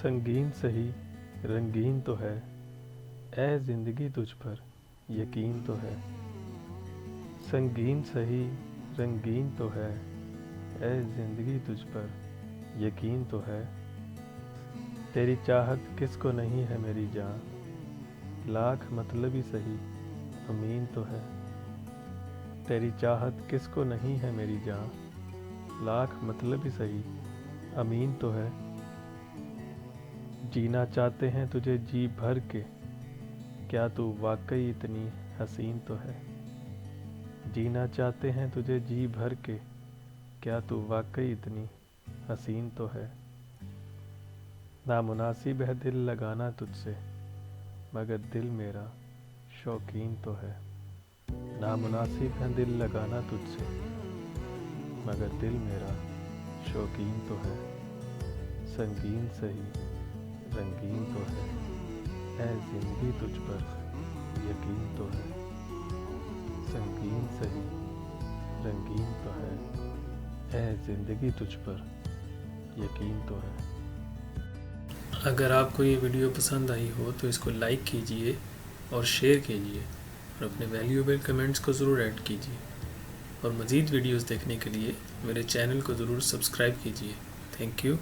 संगीन सही रंगीन तो है, ए ज़िंदगी तुझ पर यकीन तो है। संगीन सही रंगीन तो है, ए ज़िंदगी तुझ पर यकीन तो है। तेरी चाहत किसको नहीं है मेरी जान, लाख मतलबी सही अमीन तो है। तेरी चाहत किसको नहीं है मेरी जान, लाख मतलबी सही अमीन तो है। जीना चाहते हैं तुझे जी भर के, क्या तू वाकई इतनी हसीन तो है। जीना चाहते हैं तुझे जी भर के, क्या तू वाकई इतनी हसीन तो है। नामुनासिब है दिल लगाना तुझसे, मगर दिल मेरा शौकीन तो है। नामुनासिब है दिल लगाना तुझसे, मगर दिल मेरा शौकीन तो है। संगीन सही रंगीन तो है, ऐ ज़िंदगी तुझ पर यकीन तो है। संगीन सही रंगीन तो है, ऐ ज़िंदगी तुझ पर यकीन तो है। अगर आपको ये वीडियो पसंद आई हो तो इसको लाइक कीजिए और शेयर कीजिए और अपने वैल्यूएबल कमेंट्स को ज़रूर ऐड कीजिए। और मज़ीद वीडियोस देखने के लिए मेरे चैनल को ज़रूर सब्सक्राइब कीजिए। Thank you.